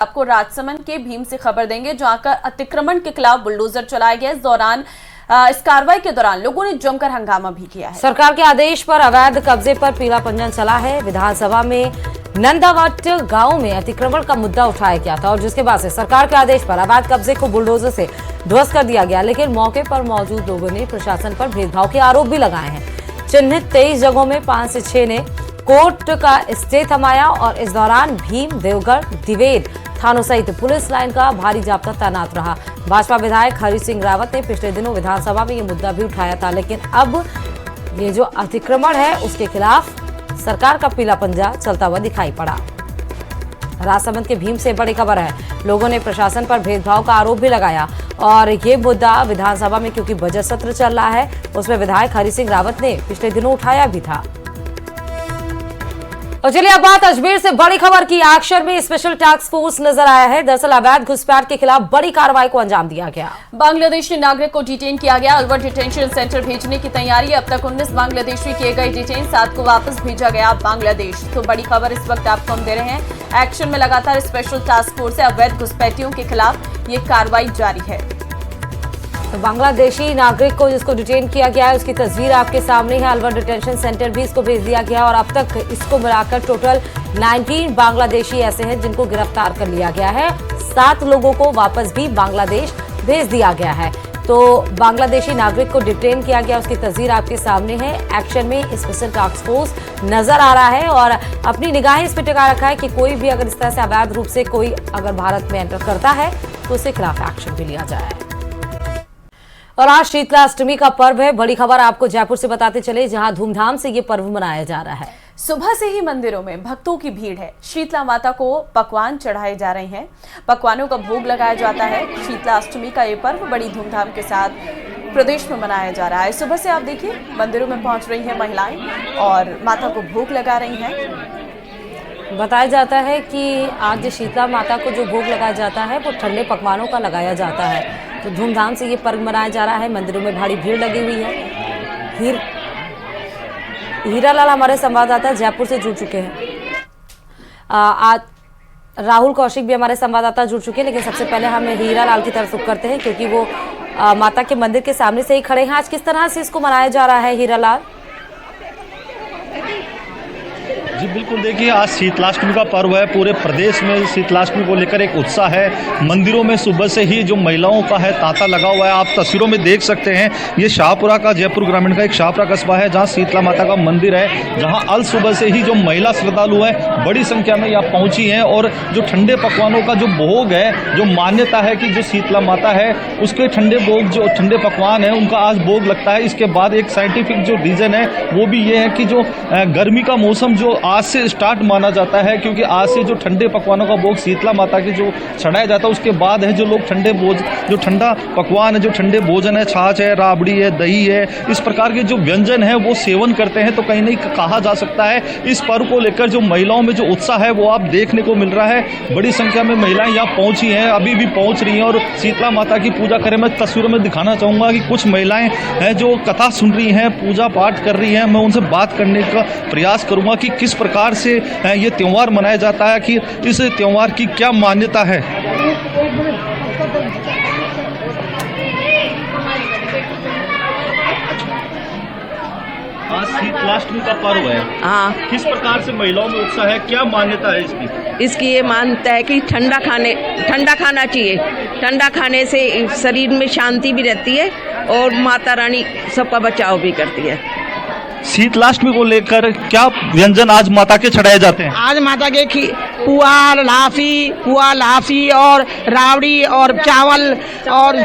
आपको राजसमंद के भीम से खबर देंगे, जहां का अतिक्रमण के खिलाफ बुलडोजर चलाया गया। इस कार्रवाई के दौरान लोगों ने जमकर हंगामा भी किया है। सरकार के आदेश पर अवैध कब्जे पर पीला पंजन चला है। विधानसभा में नंदावट गांव में अतिक्रमण का मुद्दा उठाया गया था और जिसके बाद से सरकार के आदेश पर अवैध कब्जे को बुलडोजर से ध्वस्त कर दिया गया। लेकिन मौके पर मौजूद लोगों ने प्रशासन पर भेदभाव के आरोप भी लगाए हैं। चिन्हित 23 जगहों में 5 से 6 ने कोर्ट का स्टे थमाया और इस दौरान भीम, देवगढ़, दिवेद थानों सहित पुलिस लाइन का भारी जाब्ता तैनात रहा। भाजपा विधायक हरि सिंह रावत ने पिछले दिनों विधानसभा में ये मुद्दा भी उठाया था, लेकिन अब ये जो अतिक्रमण है उसके खिलाफ सरकार का पीला पंजा चलता हुआ दिखाई पड़ा। राजसमंद के भीम से बड़ी खबर है। लोगों ने प्रशासन पर भेदभाव का आरोप भी लगाया और ये मुद्दा विधानसभा में क्योंकि बजट सत्र चल रहा है उसमें विधायक हरि सिंह रावत ने पिछले दिनों उठाया भी था। और चलिए अब बात अजमेर से बड़ी खबर की। एक्शन में स्पेशल टास्क फोर्स नजर आया है। दरअसल अवैध घुसपैठ के खिलाफ बड़ी कार्रवाई को अंजाम दिया गया। बांग्लादेशी नागरिक को डिटेन किया गया। अलवर डिटेंशन सेंटर भेजने की तैयारी। अब तक 19 बांग्लादेशी किए गए डिटेन, 7 को वापस भेजा गया बांग्लादेश। तो बड़ी खबर इस वक्त आपको हम दे रहे हैं। एक्शन में लगातार स्पेशल टास्क फोर्स है। अवैध घुसपैठियों के खिलाफ ये कार्रवाई जारी है। तो बांग्लादेशी नागरिक को जिसको डिटेन किया गया है उसकी तस्वीर आपके सामने है। अलवर डिटेंशन सेंटर भी इसको भेज दिया गया और अब तक इसको मिलाकर टोटल 19 बांग्लादेशी ऐसे हैं जिनको गिरफ्तार कर लिया गया है। 7 लोगों को वापस भी बांग्लादेश भेज दिया गया है। तो बांग्लादेशी नागरिक को डिटेन किया गया, उसकी तस्वीर आपके सामने है। एक्शन में स्पेशल टास्क फोर्स नजर आ रहा है और अपनी निगाहें इस पर टिका रखा है कि कोई भी अगर इस तरह से अवैध रूप से कोई अगर भारत में एंटर करता है तो उसके खिलाफ एक्शन भी लिया जाए। और आज शीतलाष्टमी का पर्व है। बड़ी खबर आपको जयपुर से बताते चले, जहां धूमधाम से ये पर्व मनाया जा रहा है। सुबह से ही मंदिरों में भक्तों की भीड़ है। शीतला माता को पकवान चढ़ाए जा रहे हैं, पकवानों का भोग लगाया जाता है। शीतलाष्टमी का ये पर्व बड़ी धूमधाम के साथ प्रदेश में मनाया जा रहा है। सुबह से आप देखिए मंदिरों में पहुंच रही हैं महिलाएं और माता को भोग लगा रही हैं। बताया जाता है कि आज शीतला माता को जो भोग लगाया जाता है वो ठंडे पकवानों का लगाया जाता है। तो धूमधाम से ये पर्व मनाया जा रहा है। मंदिरों में भारी भीड़ लगी हुई है। हीरालाल हमारे संवाददाता जयपुर से जुड़ चुके हैं। आज राहुल कौशिक भी हमारे संवाददाता जुड़ चुके हैं, लेकिन सबसे पहले हम हीरालाल की तरफ रुख करते हैं क्योंकि वो माता के मंदिर के सामने से ही खड़े हैं। आज किस तरह से इसको मनाया जा रहा है हीरालाल? जी बिल्कुल, देखिए आज शीतलाष्टमी का पर्व है। पूरे प्रदेश में शीतलाष्टमी को लेकर एक उत्साह है। मंदिरों में सुबह से ही जो महिलाओं का है तांता लगा हुआ है। आप तस्वीरों में देख सकते हैं, ये शाहपुरा का, जयपुर ग्रामीण का एक शाहपुरा कस्बा है जहां शीतला माता का मंदिर है, जहां अल सुबह से ही जो महिला श्रद्धालु हैं बड़ी संख्या में यहाँ पहुंची हैं और जो ठंडे पकवानों का जो भोग है, जो मान्यता है कि जो शीतला माता है उसके ठंडे भोग, जो ठंडे पकवान है उनका आज भोग लगता है। इसके बाद एक साइंटिफिक जो रीजन है वो भी ये है कि जो गर्मी का मौसम जो आज से स्टार्ट माना जाता है, क्योंकि आज से जो ठंडे पकवानों का भोग शीतला माता की जो चढ़ाया जाता है उसके बाद है जो लोग ठंडे जो ठंडा पकवान है, जो ठंडे भोजन है, छाछ है, राबड़ी है, दही है, इस प्रकार के जो व्यंजन है वो सेवन करते हैं। तो कहीं नहीं कहा जा सकता है इस पर्व को लेकर जो महिलाओं में जो उत्साह है वो आप देखने को मिल रहा है। बड़ी संख्या में महिलाएं यहाँ पहुंची हैं, अभी भी पहुंच रही हैं और शीतला माता की पूजा करें। मैं तस्वीरों में दिखाना चाहूंगा कि कुछ महिलाएं हैं जो कथा सुन रही हैं, पूजा पाठ कर रही हैं। मैं उनसे बात करने का प्रयास करूंगा कि किस प्रकार से ये त्योहार मनाया जाता है, कि इस त्योहार की क्या मान्यता है। आज शीतलाष्टमी का पर्व है। हाँ, किस प्रकार से महिलाओं में उत्साह है, क्या मान्यता है इसकी? इसकी ये मान्यता है कि ठंडा खाना चाहिए। ठंडा खाने से शरीर में शांति भी रहती है और माता रानी सबका बचाव भी करती है। शीतलाष्टमी को लेकर क्या व्यंजन आज माता के चढ़ाए जाते हैं? आज माता के पुआ लाफी और रावड़ी और चावल और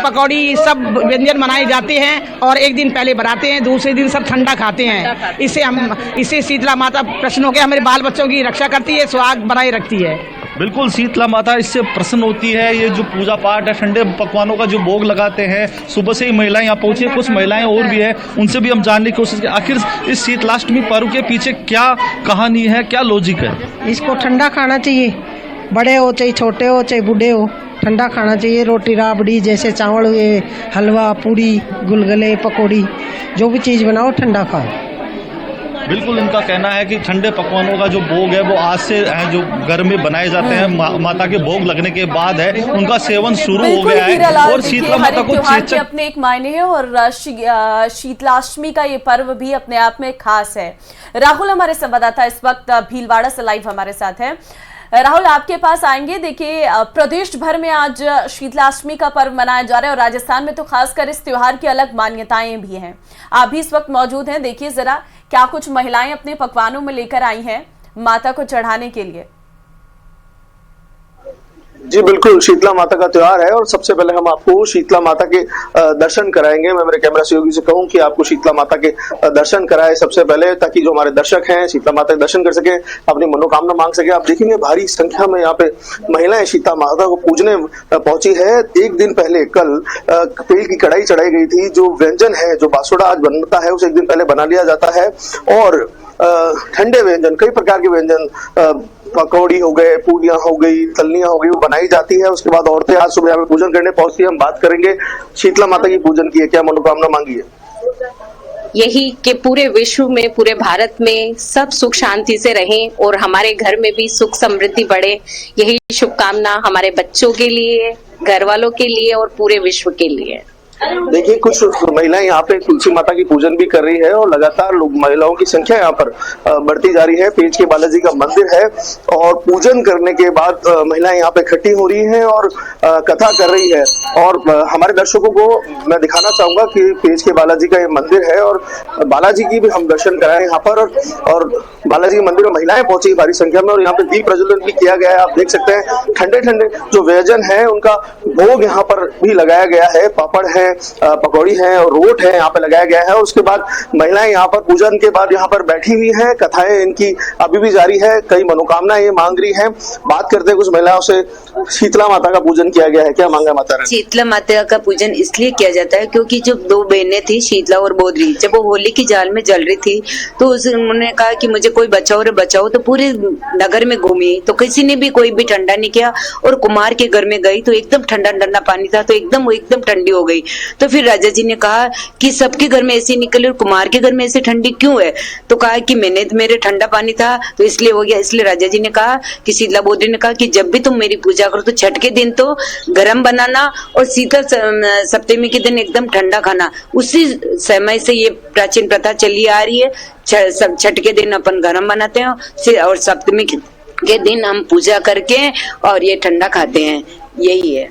पकौड़ी सब व्यंजन बनाए जाते हैं और एक दिन पहले बनाते हैं, दूसरे दिन सब ठंडा खाते हैं। इससे शीतला माता प्रसन्न होकर हमारे बाल बच्चों की रक्षा करती है, सुहाग बनाए रखती है। बिल्कुल, शीतला माता इससे प्रसन्न होती है। ये जो पूजा पाठ है, ठंडे पकवानों का जो भोग लगाते हैं, सुबह से ही महिलाएं यहाँ पहुंची। कुछ महिलाएं और भी है, उनसे भी हम जानने की कोशिश करें आखिर इस शीतलाष्टमी पर्व के पीछे क्या कहानी है, क्या लॉजिक है। इसको ठंडा खाना चाहिए, बड़े हो चाहे छोटे हो चाहे बूढ़े हो, ठंडा खाना चाहिए। रोटी राबड़ी जैसे चावल हुए, हलवा, पूड़ी, गुलगुले, पकौड़ी, जो भी चीज़ बनाओ ठंडा खाओ। बिल्कुल, इनका कहना है कि ठंडे पकवानों का जो भोग है वो आज से जो घर में बनाए जाते हैं, माता के भोग लगने के बाद है उनका सेवन शुरू हो गया है। और शीतला माता को के अपने एक मायने हैं और शीतलाष्टमी का ये पर्व भी अपने आप में खास है। राहुल हमारे संवाददाता इस वक्त भीलवाड़ा से लाइव हमारे साथ है। राहुल, आपके पास आएंगे। देखिए, प्रदेश भर में आज शीतलाष्टमी का पर्व मनाया जा रहा है और राजस्थान में तो खासकर इस त्योहार की अलग मान्यताएं भी हैं। आप भी इस वक्त मौजूद हैं। देखिए जरा क्या कुछ महिलाएं अपने पकवानों में लेकर आई हैं माता को चढ़ाने के लिए। जी बिल्कुल, शीतला माता का त्योहार है और सबसे पहले हम आपको शीतला माता के दर्शन कराएंगे। मैं मेरे कैमरा सहयोगी से कहूं कि आपको शीतला माता के दर्शन कराए सबसे पहले, ताकि जो हमारे दर्शक हैं शीतला माता के दर्शन कर सके, अपनी मनोकामना मांग सके। आप देखेंगे भारी संख्या में यहाँ पे महिलाएं शीतला माता को पूजने पहुंची है। एक दिन पहले कल तेल की कढ़ाई चढ़ाई गई थी। जो व्यंजन है, जो बासुड़ा आज बनता है, उसे एक दिन पहले बना लिया जाता है और ठंडे व्यंजन, कई प्रकार के व्यंजन, पकौड़ी हो गए, पूड़ियां हो गई, तलनियां हो गई, वो बनाई जाती है। उसके बाद औरतें आज सुबह यहाँ पे पूजन करने पहुंचती है। हम बात करेंगे शीतला माता की पूजन की है, क्या मनोकामना मांगी है। यही कि पूरे विश्व में, पूरे भारत में सब सुख शांति से रहें और हमारे घर में भी सुख समृद्धि बढ़े, यही शुभकामना हमारे बच्चों के लिए, घर वालों के लिए और पूरे विश्व के लिए। देखिए, कुछ महिलाएं यहाँ पे तुलसी माता की पूजन भी कर रही है और लगातार लोग, महिलाओं की संख्या यहाँ पर बढ़ती जा रही है। पेज के बालाजी का मंदिर है और पूजन करने के बाद महिलाएं यहाँ पे इकट्ठी हो रही हैं और कथा कर रही है। और हमारे दर्शकों को मैं दिखाना चाहूंगा कि पेज के बालाजी का ये मंदिर है और बालाजी की भी हम दर्शन कराए यहाँ पर। और बालाजी के मंदिर में महिलाएं पहुंची भारी संख्या में और यहाँ पे दीप प्रज्वलन भी किया गया है। आप देख सकते हैं ठंडे ठंडे जो व्यंजन है उनका भोग यहाँ पर भी लगाया गया है। पापड़ है, पकौड़ी है और रोट है यहाँ पे लगाया गया है। उसके बाद महिलाएं यहाँ पर पूजन के बाद यहाँ पर बैठी हुई हैं, कथाएं इनकी अभी भी जारी है, कई मनोकामनाएं ये मांग रही हैं। बात करते हैं कुछ महिलाओं से। शीतला माता का पूजन किया गया है, क्या मांगा माता रानी? शीतला माता का पूजन इसलिए किया जाता है क्योंकि जो दो बहनें थी, शीतला और बोधरी, जब वो होली की जाल में जल रही थी तो उन्होंने कहा कि मुझे कोई बचाओ रे बचाओ, तो पूरे नगर में घूमी तो किसी ने भी कोई भी ठंडा नहीं किया। और कुमार के घर में गई तो एकदम ठंडा ठंडा पानी था, तो एकदम ठंडी हो गई। तो फिर राजा जी ने कहा कि सबके घर में ऐसे निकले और कुमार के घर में ऐसे ठंडी क्यों है? तो कहा कि मेरे ठंडा पानी था तो इसलिए हो गया। इसलिए राजा जी ने कहा कि शीतला बोधरी ने कहा कि जब भी तुम मेरी पूजा करो तो छठ के दिन तो गरम बनाना और शीतल सप्तमी के दिन एकदम ठंडा खाना। उसी समय से ये प्राचीन प्रथा चली आ रही है। छठ के दिन अपन गरम बनाते हैं और सप्तमी के दिन हम पूजा करके और ये ठंडा खाते हैं, यही है।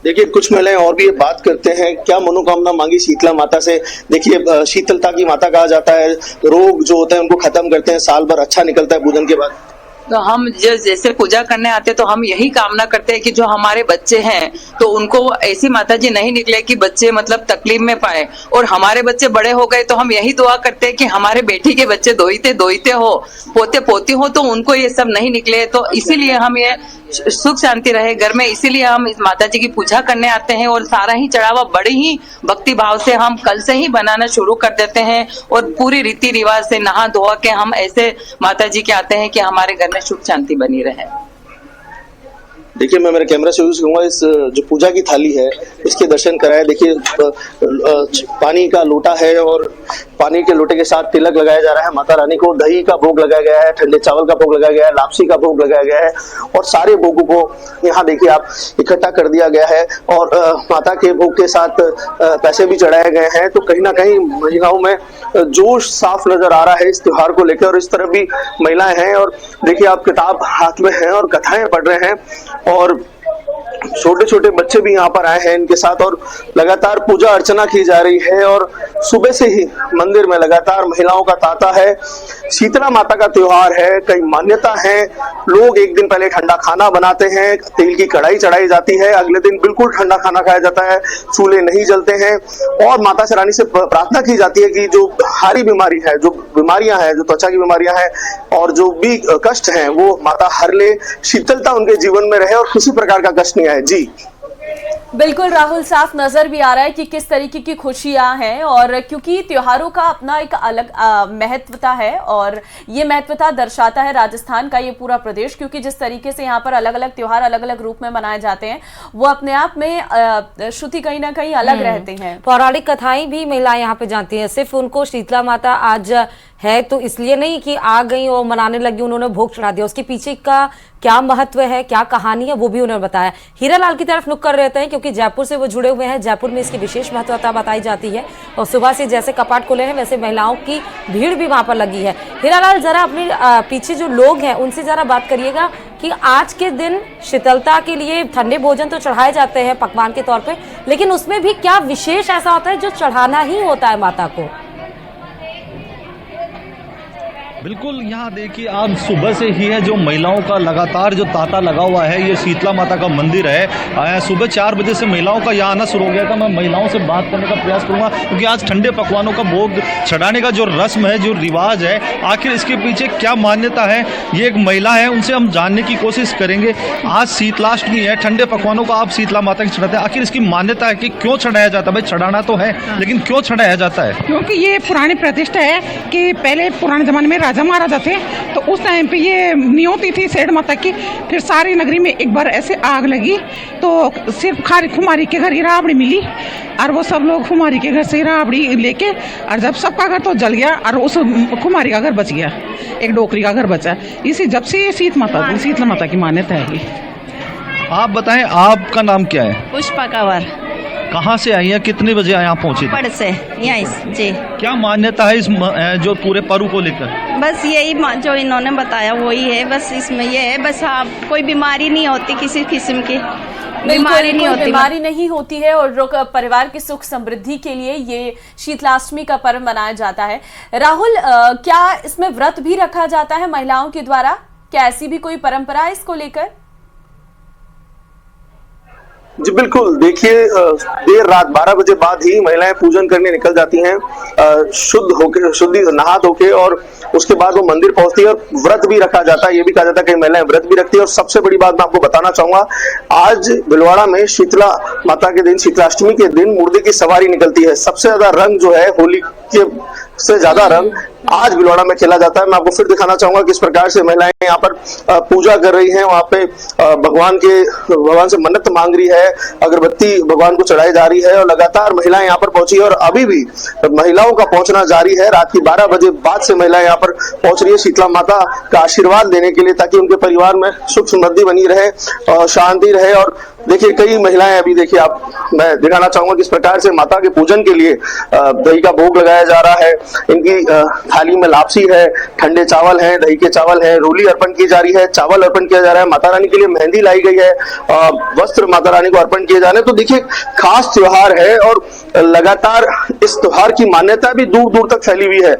देखिए, कुछ महिलाएं और भी बात करते हैं, क्या मनोकामना मांगी शीतला माता से। देखिए, शीतलता की माता कहा जाता है, रोग जो होते हैं उनको खत्म करते हैं, साल भर अच्छा निकलता है पूजन के बाद। तो हम जैसे पूजा करने आते तो हम यही कामना करते हैं कि जो हमारे बच्चे हैं तो उनको ऐसी माता जी नहीं निकले कि बच्चे मतलब तकलीफ में पाए। और हमारे बच्चे बड़े हो गए तो हम यही दुआ करते हैं कि हमारे बेटी के बच्चे दोईते हो, पोते पोती हो, तो उनको ये सब नहीं निकले। तो इसीलिए हम ये सुख शांति रहे घर में, इसीलिए हम इस माता जी की पूजा करने आते हैं। और सारा ही चढ़ावा बड़े ही भक्ति भाव से हम कल से ही बनाना शुरू कर देते हैं और पूरी रीति रिवाज से नहा धोआ के हम ऐसे माता जी के आते हैं कि हमारे घर में सुख शांति बनी रहे। देखिए, मैं मेरे कैमरा से यूज करूंगा, इस जो पूजा की थाली है इसके दर्शन कराए। देखिए, पानी का लोटा है और पानी के लोटे के साथ तिलक लगाया जा रहा है माता रानी को। दही का भोग लगाया गया है, ठंडे चावल का भोग लगाया गया है, लापसी का भोग लगाया गया है और सारे भोगों को यहाँ देखिए आप इकट्ठा कर दिया गया है। और माता के भोग के साथ पैसे भी चढ़ाए गए हैं। तो कहीं ना कहीं महिलाओं में जोश साफ नजर आ रहा है इस त्योहार को लेकर। और इस तरफ भी महिलाएं हैं और देखिए आप किताब हाथ में हैं और कथाएं पढ़ रहे हैं और छोटे छोटे बच्चे भी यहाँ पर आए हैं इनके साथ और लगातार पूजा अर्चना की जा रही है। और सुबह से ही मंदिर में लगातार महिलाओं का तांता है। शीतला माता का त्योहार है, कई मान्यता है। लोग एक दिन पहले ठंडा खाना बनाते हैं, तेल की कढ़ाई चढ़ाई जाती है, अगले दिन बिल्कुल ठंडा खाना खाया जाता है, चूल्हे नहीं जलते हैं। और माता से रानी से प्रार्थना की जाती है कि जो हारी बीमारी है, जो बीमारियां हैं, जो त्वचा की बीमारियां हैं और जो भी कष्ट हैं वो माता हर ले, शीतलता उनके जीवन में रहे और किसी प्रकार का कष्ट नहीं आए। जी बिल्कुल राहुल, साफ नजर भी आ रहा है कि किस तरीके की खुशियां हैं और क्योंकि त्योहारों का अपना एक अलग महत्वता है और ये महत्वता दर्शाता है राजस्थान का ये पूरा प्रदेश, क्योंकि जिस तरीके से यहाँ पर अलग अलग त्योहार अलग अलग रूप में मनाए जाते हैं वो अपने आप में श्रुति कहीं ना कहीं अलग रहते हैं। पौराणिक कथाएं भी महिलाएं यहाँ पे जानती हैं। सिर्फ उनको शीतला माता आज है तो इसलिए नहीं कि आ गई और मनाने लगी, उन्होंने भोग चढ़ा दिया। उसके पीछे का क्या महत्व है, क्या कहानी है, वो भी उन्होंने बताया। हीरालाल की तरफ नुक कर रहते हैं क्योंकि जयपुर से वो जुड़े हुए हैं। जयपुर में इसकी विशेष महत्वता बताई जाती है और सुबह से जैसे कपाट खुले हैं वैसे महिलाओं की भीड़ भी वहां पर लगी है। हीरालाल, जरा अपने पीछे जो लोग हैं उनसे जरा बात करिएगा कि आज के दिन शीतलता के लिए ठंडे भोजन तो चढ़ाए जाते हैं पकवान के तौर पे, लेकिन उसमें भी क्या विशेष ऐसा होता है जो चढ़ाना ही होता है माता को? बिल्कुल, यहाँ देखिए आप सुबह से ही है जो महिलाओं का लगातार जो तांता लगा हुआ है। ये शीतला माता का मंदिर है। सुबह 4 बजे से महिलाओं का यहाँ आना शुरू हो गया था। मैं महिलाओं से बात करने का प्रयास करूंगा क्योंकि आज ठंडे पकवानों का भोग चढ़ाने का जो रस्म है, जो रिवाज है, आखिर इसके पीछे क्या मान्यता है, ये एक महिला है, उनसे हम जानने की कोशिश करेंगे। आज शीतलाष्टमी है, ठंडे पकवानों का आप शीतला माता की चढ़ाते हैं, आखिर इसकी मान्यता है कि क्यों चढ़ाया जाता है? भाई चढ़ाना तो है, लेकिन क्यों चढ़ाया जाता है? क्योंकि ये पुरानी प्रतिष्ठा है कि पहले पुराने जमाने में राजा महाराजा थे तो उस टाइम पे ये नियोती थी सेठ माता की। फिर सारी नगरी में एक बार ऐसे आग लगी तो सिर्फ खुमारी के घर ही राबड़ी मिली और वो सब लोग खुमारी के घर से राबड़ी लेके, और जब सबका घर तो जल गया और उस खुमारी का घर बच गया, एक डोकरी का घर बचा। इसी जब से ये शीतला माता की मान्यता है। आप बताएं, आपका नाम क्या है? पुष्पा कंवर। कहाँ से आई हैं, कितने बजे यहाँ पहुँची? पड़ से यहीं जी। क्या मान्यता है इस जो पूरे पर्व को लेकर? बस यही जो इन्होंने बताया वही है, बस इसमें ये है, बस आप कोई बीमारी नहीं होती, किसी किस्म की बीमारी नहीं होती, बीमारी नहीं होती है और परिवार की सुख समृद्धि के लिए ये शीतलाष्टमी का पर्व मनाया जाता है। राहुल, क्या इसमें व्रत भी रखा जाता है महिलाओं के द्वारा? क्या ऐसी भी कोई परंपरा है इसको लेकर? जी बिल्कुल, देखिए देर रात 12 बजे बाद ही महिलाएं पूजन करने निकल जाती हैं, शुद्धि नहा धो के, और उसके बाद वो मंदिर पहुंचती है और व्रत भी रखा जाता है। ये भी कहा जाता है कि महिलाएं व्रत भी रखती है। और सबसे बड़ी बात मैं आपको बताना चाहूंगा, आज भीलवाड़ा में शीतला माता के दिन, शीतलाष्टमी के दिन मुर्दे की सवारी निकलती है। सबसे ज्यादा रंग जो है होली के से ज्यादा रंग आज भीलवाड़ा में खेला जाता है। मैं आपको फिर दिखाना चाहूंगा किस प्रकार से महिलाएं यहाँ पर पूजा कर रही हैं। वहां पे भगवान से मन्नत मांग रही है, अगरबत्ती भगवान को चढ़ाई जा रही है और लगातार महिलाएं यहाँ पर पहुंची है और अभी भी महिलाओं का पहुंचना जारी है। रात की 12 बजे बाद से महिलाएं यहाँ पर पहुंच रही है शीतला माता का आशीर्वाद लेने के लिए, ताकि उनके परिवार में सुख समृद्धि बनी रहे और शांति रहे। और देखिए कई महिलाएं अभी देखिए मैं दिखाना चाहूंगा किस प्रकार से माता के पूजन के लिए दही का भोग लगाया जा रहा है। इनकी थाली में लापसी है, ठंडे चावल है, दही के चावल है, रोली अर्पण की जा रही है, चावल अर्पण किया जा रहा है, माता रानी के लिए मेहंदी लाई गई है, वस्त्र माता रानी को अर्पण किए जा रहे हैं। तो देखिए खास त्योहार है और लगातार इस त्योहार की मान्यता भी दूर दूर तक फैली हुई है।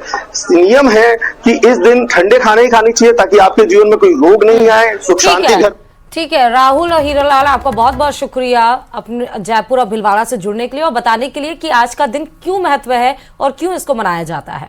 नियम है कि इस दिन ठंडे खाने ही खाने चाहिए ताकि आपके जीवन में कोई रोग नहीं आए, सुख शांति घर। ठीक है राहुल और हीरालाल, आपका बहुत बहुत शुक्रिया अपने जयपुर और भीलवाड़ा से जुड़ने के लिए और बताने के लिए कि आज का दिन क्यों महत्व है और क्यों इसको मनाया जाता है।